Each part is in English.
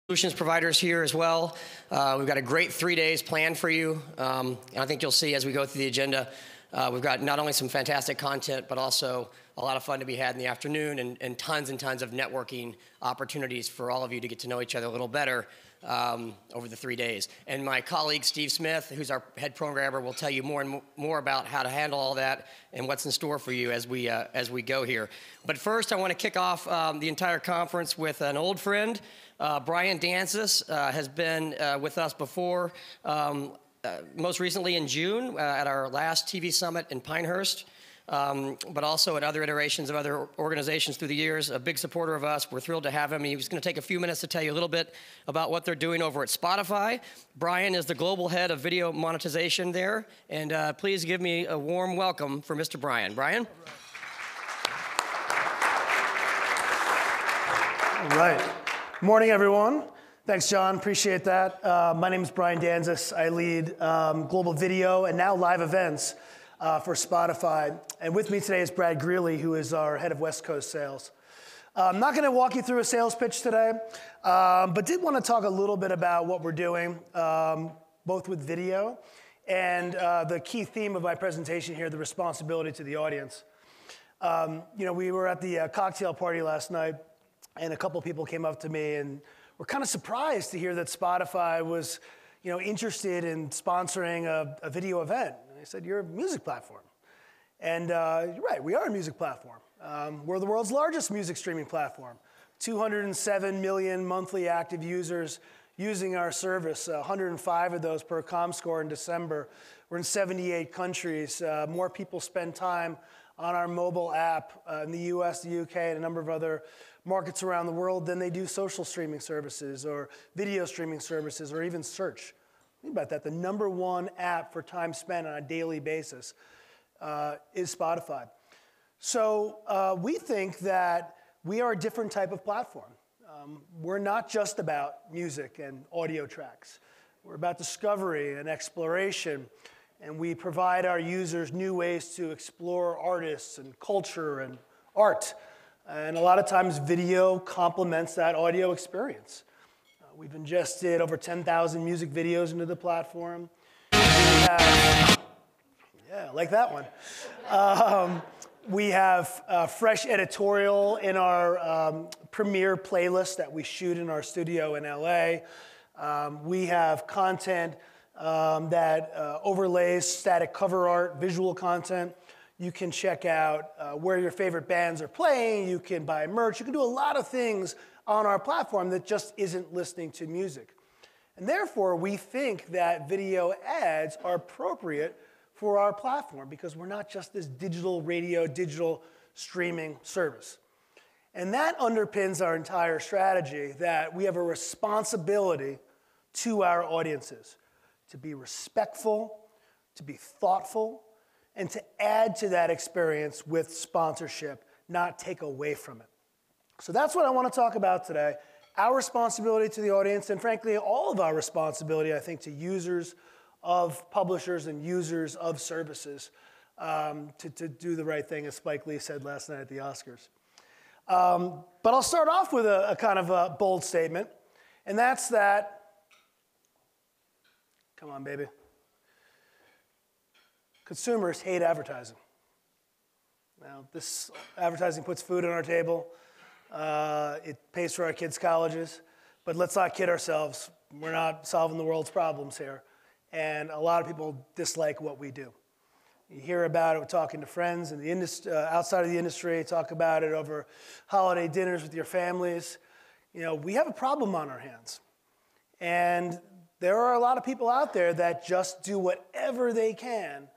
Solutions providers here as well. We've got a great 3 days planned for you. And I think you'll see as we go through the agenda, we've got not only some fantastic content, but also a lot of fun to be had in the afternoon and tons of networking opportunities for all of you to get to know each other a little better over the 3 days. And my colleague, Steve Smith, who's our head programmer, will tell you more and more about how to handle all that and what's in store for you as we go here. But first, I want to kick off the entire conference with an old friend. Brian Danzis has been with us before, most recently in June at our last TV summit in Pinehurst, but also at other iterations of other organizations through the years. A big supporter of us. We're thrilled to have him. He's going to take a few minutes to tell you a little bit about what they're doing over at Spotify. Brian is the global head of video monetization there, and please give me a warm welcome for Mr. Brian. Brian? All right. Morning, everyone. Thanks, John. Appreciate that. My name is Brian Danzis. I lead global video and now live events for Spotify. And with me today is Brad Greeley, who is our head of West Coast sales. I'm not going to walk you through a sales pitch today, but did want to talk a little bit about what we're doing, both with video and the key theme of my presentation here, the responsibility to the audience. We were at the cocktail party last night, and a couple people came up to me and were kind of surprised to hear that Spotify was, interested in sponsoring a video event. And I said, "You're a music platform." And you're right, we are a music platform. We're the world's largest music streaming platform. 207 million monthly active users using our service, 105 of those per Comscore in December. We're in 78 countries. More people spend time on our mobile app in the US, the UK, and a number of other markets around the world than they do social streaming services or video streaming services or even search. Think about that. The #1 app for time spent on a daily basis is Spotify. So we think that we are a different type of platform. We're not just about music and audio tracks. We're about discovery and exploration. And we provide our users new ways to explore artists and culture and art. And a lot of times video complements that audio experience. We've ingested over 10,000 music videos into the platform. Like that one. We have fresh editorial in our premiere playlist that we shoot in our studio in LA. We have content that overlays static cover art, visual content. You can check out where your favorite bands are playing. You can buy merch. You can do a lot of things on our platform that just isn't listening to music. And therefore, we think that video ads are appropriate for our platform because we're not just this digital radio, digital streaming service. And that underpins our entire strategy that we have a responsibility to our audiences to be respectful, to be thoughtful, and to add to that experience with sponsorship, not take away from it. So that's what I want to talk about today, our responsibility to the audience, and frankly, all of our responsibility, I think, to users of publishers and users of services to do the right thing, as Spike Lee said last night at the Oscars. But I'll start off with a kind of a bold statement, and that's that, come on, baby. Consumers hate advertising. Now, this advertising puts food on our table. It pays for our kids' colleges. But let's not kid ourselves. We're not solving the world's problems here. And a lot of people dislike what we do. You hear about it talking to friends in the outside of the industry, talk about it over holiday dinners with your families. We have a problem on our hands. And there are a lot of people out there that just do whatever they can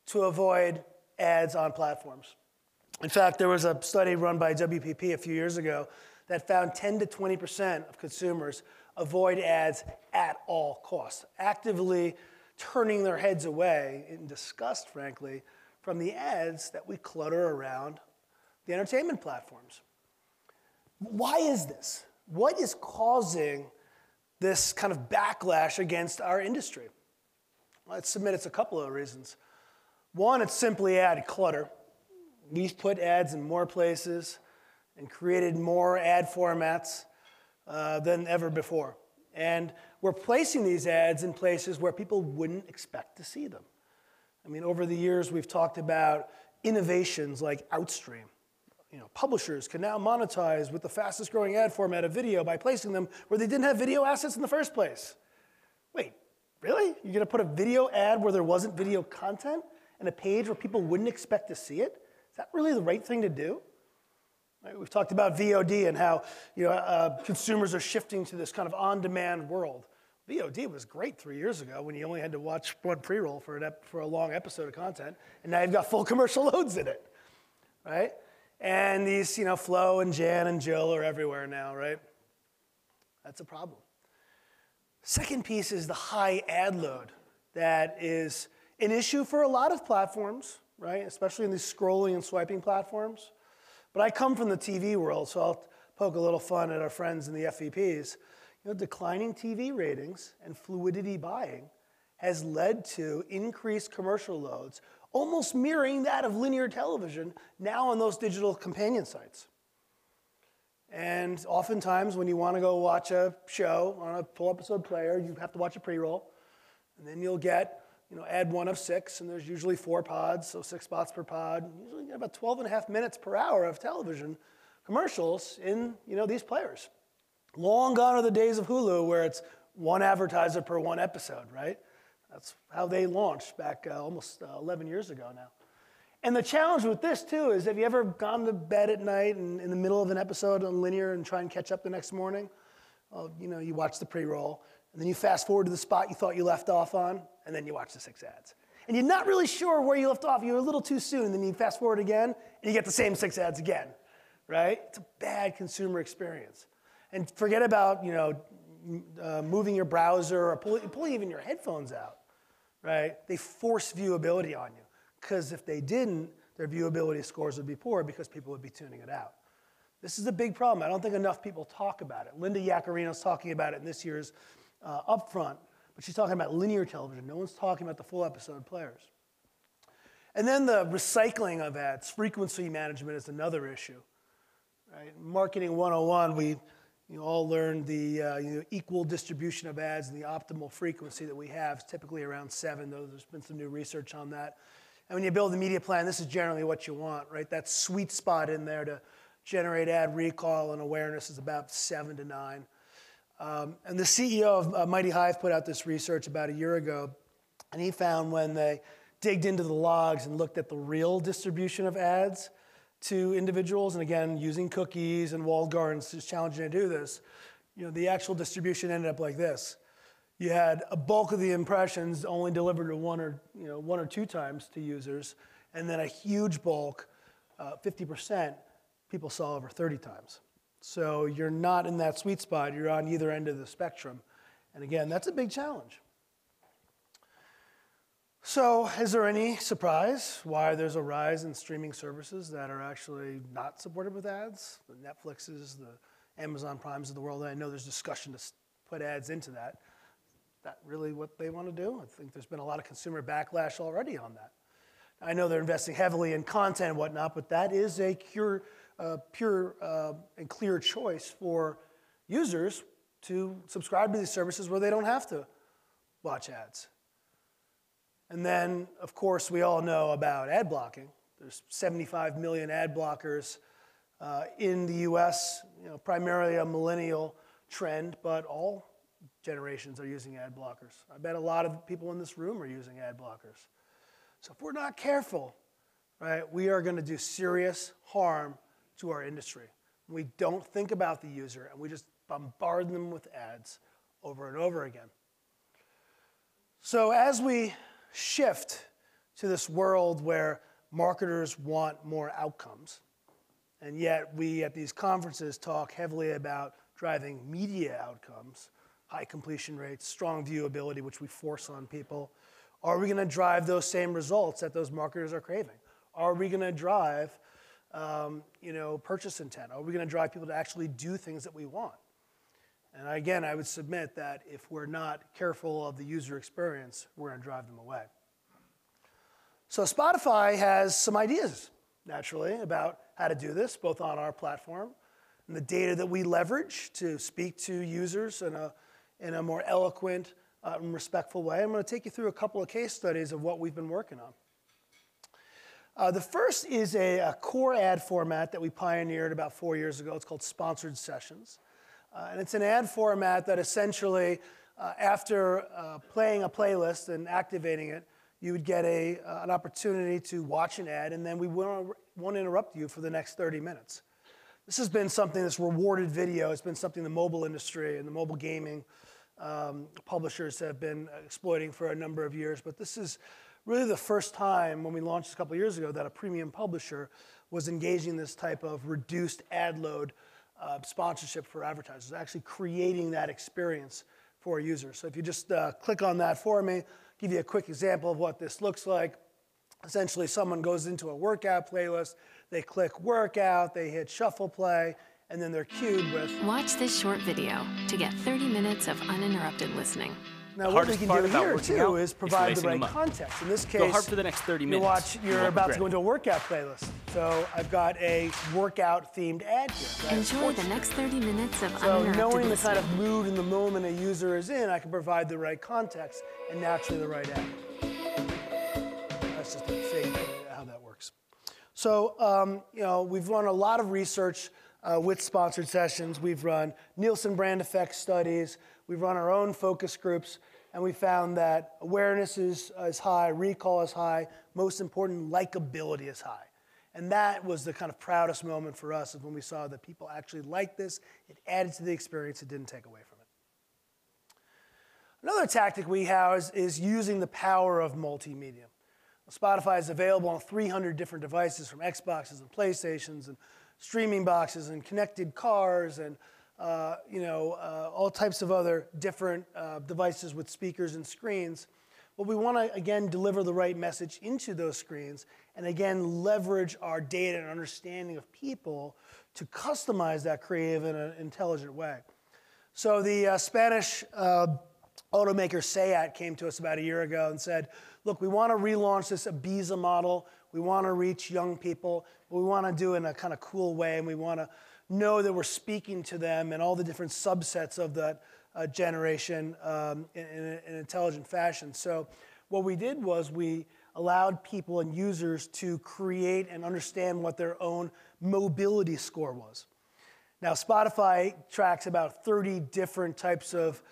to avoid ads on platforms. In fact, there was a study run by WPP a few years ago that found 10 to 20% of consumers avoid ads at all costs, actively turning their heads away in disgust, frankly, from the ads that we clutter around the entertainment platforms. Why is this? What is causing this kind of backlash against our industry? Let's submit it's a couple of reasons. One, it's simply ad clutter. We've put ads in more places and created more ad formats than ever before. And we're placing these ads in places where people wouldn't expect to see them. I mean, over the years, we've talked about innovations like Outstream. Publishers can now monetize with the fastest growing ad format of video by placing them where they didn't have video assets in the first place. Wait, really? You're going to put a video ad where there wasn't video content and a page where people wouldn't expect to see it? Is that really the right thing to do? Right, we've talked about VOD and how consumers are shifting to this kind of on-demand world. VOD was great 3 years ago when you only had to watch one pre-roll for a long episode of content, and now you've got full commercial loads in it, right? And these, Flo and Jan and Jill are everywhere now, right? That's a problem. Second piece is the high ad load that is an issue for a lot of platforms, right? Especially in these scrolling and swiping platforms. But I come from the TV world, so I'll poke a little fun at our friends in the FVPs. Declining TV ratings and fluidity buying has led to increased commercial loads, almost mirroring that of linear television now on those digital companion sites. And oftentimes when you want to go watch a show on a full episode player, you have to watch a pre-roll. And then you'll get ad 1 of 6, and there's usually 4 pods, so 6 spots per pod. Usually you get about 12 and a half minutes per hour of television commercials in these players. Long gone are the days of Hulu where it's 1 advertiser per 1 episode, right? That's how they launched back almost 11 years ago now. And the challenge with this, too, is have you ever gone to bed at night and in the middle of an episode on linear and try and catch up the next morning? Well, you watch the pre-roll, and then you fast forward to the spot you thought you left off on, and then you watch the 6 ads. And you're not really sure where you left off. You were a little too soon, and then you fast forward again, and you get the same 6 ads again, right? It's a bad consumer experience. And forget about, moving your browser or pulling even your headphones out, right? They force viewability on you. Because if they didn't, their viewability scores would be poor because people would be tuning it out. This is a big problem. I don't think enough people talk about it. Linda Yaccarino's talking about it in this year's Upfront, but she's talking about linear television. No one's talking about the full episode players. And then the recycling of ads, frequency management is another issue. Right? Marketing 101, we all learned the equal distribution of ads and the optimal frequency that we have, typically around 7, though there's been some new research on that. And when you build a media plan, this is generally what you want, right? That sweet spot in there to generate ad recall and awareness is about 7 to 9. And the CEO of Mighty Hive put out this research about a year ago, and he found when they digged into the logs and looked at the real distribution of ads to individuals, and again, using cookies and walled gardens, it's challenging to do this, the actual distribution ended up like this. You had a bulk of the impressions only delivered to 1 or 2 times to users, and then a huge bulk, 50%, people saw over 30 times. So you're not in that sweet spot. You're on either end of the spectrum. And again, that's a big challenge. So is there any surprise why there's a rise in streaming services that are actually not supported with ads? The Netflixes, the Amazon Primes of the world, and I know there's discussion to put ads into that. Is that really what they want to do? I think there's been a lot of consumer backlash already on that. I know they're investing heavily in content and whatnot, but that is a pure and clear choice for users to subscribe to these services where they don't have to watch ads. And then, of course, we all know about ad blocking. There's 75 million ad blockers in the US, primarily a millennial trend, but all generations are using ad blockers. I bet a lot of people in this room are using ad blockers. So if we're not careful, right, we are going to do serious harm to our industry. We don't think about the user, and we just bombard them with ads over and over again. So as we shift to this world where marketers want more outcomes, and yet we at these conferences talk heavily about driving media outcomes, high completion rates, strong viewability, which we force on people. Are we going to drive those same results that those marketers are craving? Are we going to drive purchase intent? Are we going to drive people to actually do things that we want? And again, I would submit that if we're not careful of the user experience, we're going to drive them away. So Spotify has some ideas, naturally, about how to do this, both on our platform and the data that we leverage to speak to users in a more eloquent and respectful way. I'm going to take you through a couple of case studies of what we've been working on. The first is a core ad format that we pioneered about 4 years ago. It's called Sponsored Sessions. And it's an ad format that essentially, after playing a playlist and activating it, you would get an opportunity to watch an ad, and then we won't interrupt you for the next 30 minutes. This has been something that's rewarded video. It's been something the mobile industry and the mobile gaming publishers have been exploiting for a number of years. But this is really the first time when we launched a couple of years ago that a premium publisher was engaging this type of reduced ad load sponsorship for advertisers, actually creating that experience for users. So if you just click on that for me, give you a quick example of what this looks like. Essentially, someone goes into a workout playlist, they click workout, they hit shuffle play, and then they're cued with... Watch this short video to get 30 minutes of uninterrupted listening. Now, what we can do here, too, is provide the right context. In this case, go hard for the next 30 minutes. You're about to go into a workout playlist. So I've got a workout-themed ad here. Right? Enjoy the next 30 minutes of so uninterrupted knowing the listening. kind of mood and the moment a user is in, I can provide the right context and naturally the right ad. That's just a fake how that works. So, we've run a lot of research with Sponsored Sessions. We've run Nielsen brand effect studies. We've run our own focus groups, and we found that awareness is high, recall is high, most important, likability is high. And that was the kind of proudest moment for us, is when we saw that people actually liked this. It added to the experience, it didn't take away from it. Another tactic we have is using the power of multimedia. Spotify is available on 300 different devices, from Xboxes and PlayStations and streaming boxes and connected cars and all types of other different devices with speakers and screens. But we want to, again, deliver the right message into those screens and, again, leverage our data and understanding of people to customize that creative in an intelligent way. So the Spanish automaker SEAT came to us about a year ago and said, look, we want to relaunch this Ibiza model. We want to reach young people, but we want to do it in a kind of cool way, and we want to know that we're speaking to them and all the different subsets of that generation in an intelligent fashion. So what we did was we allowed people and users to create and understand what their own mobility score was. Now, Spotify tracks about 30 different types of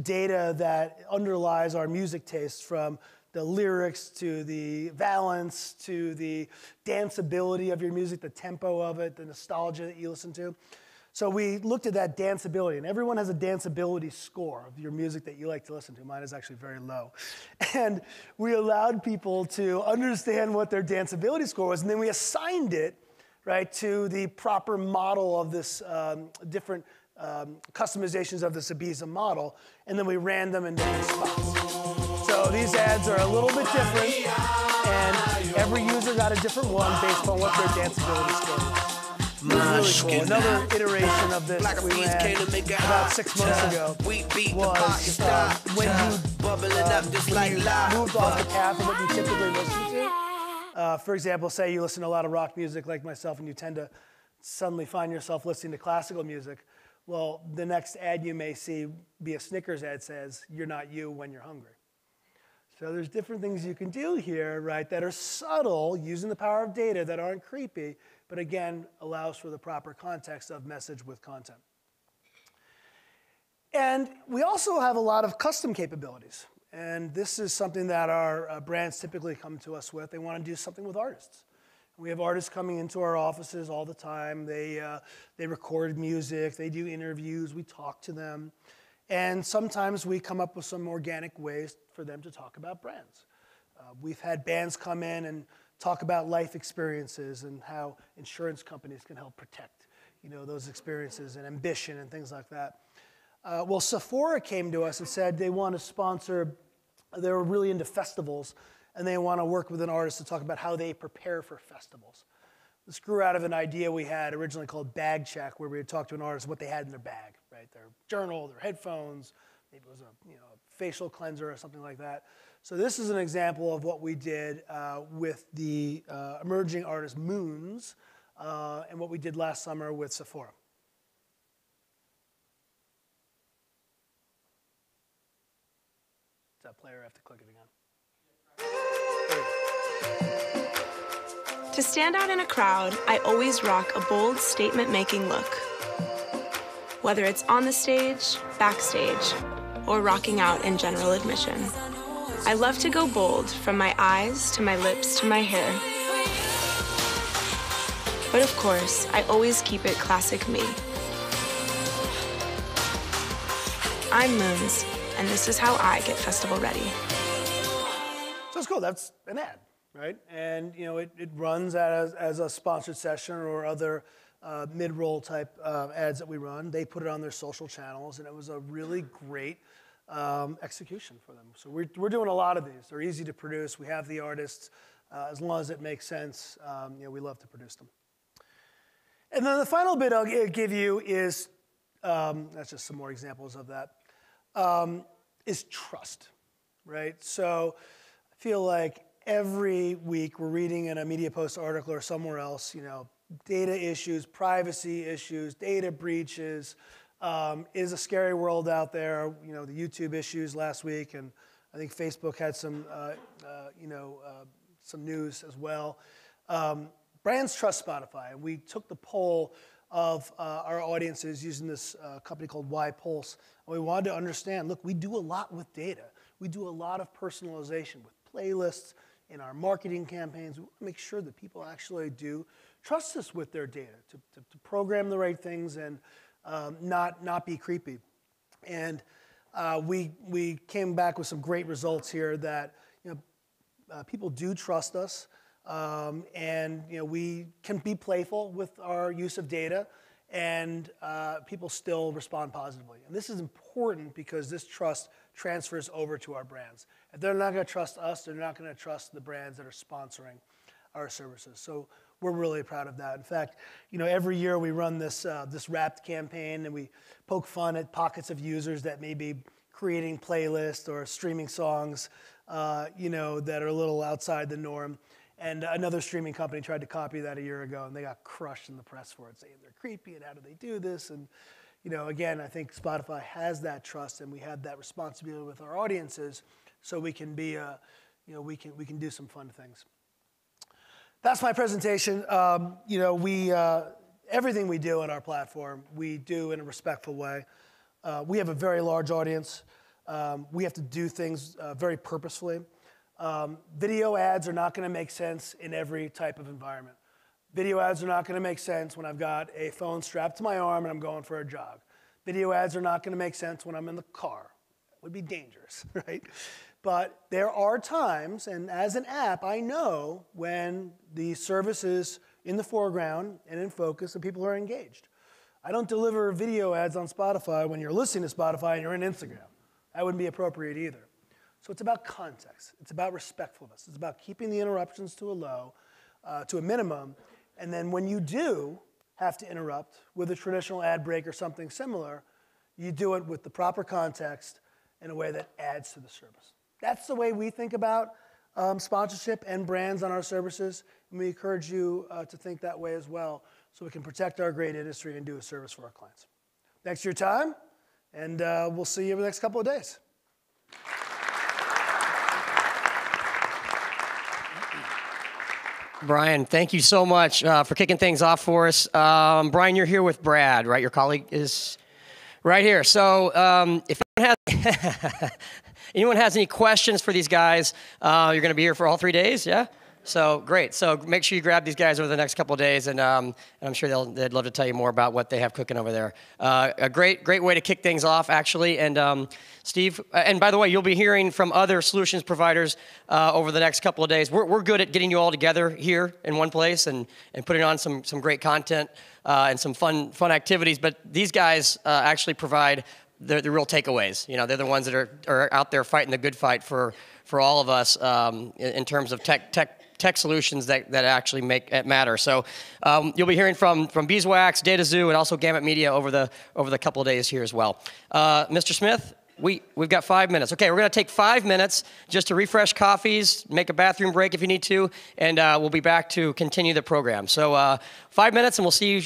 data that underlies our music tastes, from the lyrics to the valence to the danceability of your music, the tempo of it, the nostalgia that you listen to. So we looked at that danceability, and everyone has a danceability score of your music that you like to listen to. Mine is actually very low. And we allowed people to understand what their danceability score was, and then we assigned it, right, to the proper model of this different customizations of this Ibiza model, and then we ran them in different spots. So these ads are a little bit different, and every user got a different one based on what their danceability score was. Really cool. Another iteration of this that we ran about 6 months ago was when you moved off the path of what you typically listen to. For example, say you listen to a lot of rock music like myself, and you tend to suddenly find yourself listening to classical music. Well, the next ad you may see be a Snickers ad says, "You're not you when you're hungry." So there's different things you can do here, right, that are subtle, using the power of data, that aren't creepy, but again, allows for the proper context of message with content. And we also have a lot of custom capabilities. And this is something that our brands typically come to us with. They want to do something with artists. We have artists coming into our offices all the time. They record music, they do interviews, we talk to them. And sometimes we come up with some organic ways for them to talk about brands. We've had bands come in and talk about life experiences and how insurance companies can help protect, those experiences, and ambition and things like that. Well, Sephora came to us and said they want to sponsor, they were really into festivals, and they want to work with an artist to talk about how they prepare for festivals. This grew out of an idea we had originally called Bag Check, where we would talk to an artist what they had in their bag, right? Their journal, their headphones, maybe it was a facial cleanser or something like that. So this is an example of what we did with the emerging artist Moons and what we did last summer with Sephora. Does that player have to click it again? To stand out in a crowd, I always rock a bold, statement-making look. Whether it's on the stage, backstage, or rocking out in general admission. I love to go bold, from my eyes to my lips to my hair. But of course, I always keep it classic me. I'm Moons, and this is how I get festival ready. So it's cool, that's an ad, right? And you know, it runs as a sponsored session or other mid-roll type ads that we run. They put it on their social channels, and it was a really great execution for them. So we're doing a lot of these. They're easy to produce. We have the artists. As long as it makes sense, you know, we love to produce them. And then the final bit I'll give you is, that's just some more examples of that, is trust, right? So I feel like every week we're reading in a Media Post article or somewhere else, you know, data issues, privacy issues, data breaches, is a scary world out there. You know, the YouTube issues last week, and I think Facebook had some, some news as well. Brands trust Spotify, and we took the poll of our audiences using this company called YPulse, and we wanted to understand, look, we do a lot with data. We do a lot of personalization with playlists in our marketing campaigns. We want to make sure that people actually do trust us with their data to program the right things and not be creepy. And we came back with some great results here that, you know, people do trust us, and you know, we can be playful with our use of data, and people still respond positively. And this is important because this trust transfers over to our brands. If they're not going to trust us, they're not going to trust the brands that are sponsoring our services. So we're really proud of that. In fact, you know, every year we run this Wrapped campaign, and we poke fun at pockets of users that may be creating playlists or streaming songs, you know, that are a little outside the norm. And another streaming company tried to copy that a year ago, and they got crushed in the press for it, saying they're creepy and how do they do this? And you know, again, I think Spotify has that trust, and we have that responsibility with our audiences, so we can be, you know, we can do some fun things. That's my presentation. You know, everything we do on our platform, we do in a respectful way. We have a very large audience. We have to do things very purposefully. Video ads are not going to make sense in every type of environment. Video ads are not going to make sense when I've got a phone strapped to my arm and I'm going for a jog. Video ads are not going to make sense when I'm in the car. It would be dangerous, right? But there are times, and as an app, I know when the service is in the foreground and in focus and people are engaged. I don't deliver video ads on Spotify when you're listening to Spotify and you're in Instagram. That wouldn't be appropriate either. So it's about context. It's about respectfulness. It's about keeping the interruptions to a minimum. And then when you do have to interrupt with a traditional ad break or something similar, you do it with the proper context in a way that adds to the service. That's the way we think about sponsorship and brands on our services, and we encourage you to think that way as well, so we can protect our great industry and do a service for our clients. Thanks for your time, and we'll see you over the next couple of days. Brian, thank you so much for kicking things off for us. Brian, you're here with Brad, right? Your colleague is right here. So if anyone has any questions for these guys, you're going to be here for all 3 days, yeah? So great. So make sure you grab these guys over the next couple of days, and I'm sure they'd love to tell you more about what they have cooking over there. A great way to kick things off, actually. And Steve, and by the way, you'll be hearing from other solutions providers over the next couple of days. We're good at getting you all together here in one place and putting on some great content and some fun activities. But these guys actually provide the real takeaways. You know, they're the ones that are out there fighting the good fight for all of us in terms of tech solutions that actually make it matter. So you'll be hearing from Beeswax, DataZoo, and also Gamut Media over the couple of days here as well. Mr. Smith, We've got 5 minutes. Okay, we're going to take 5 minutes just to refresh coffees, make a bathroom break if you need to, and we'll be back to continue the program. So 5 minutes, and we'll see you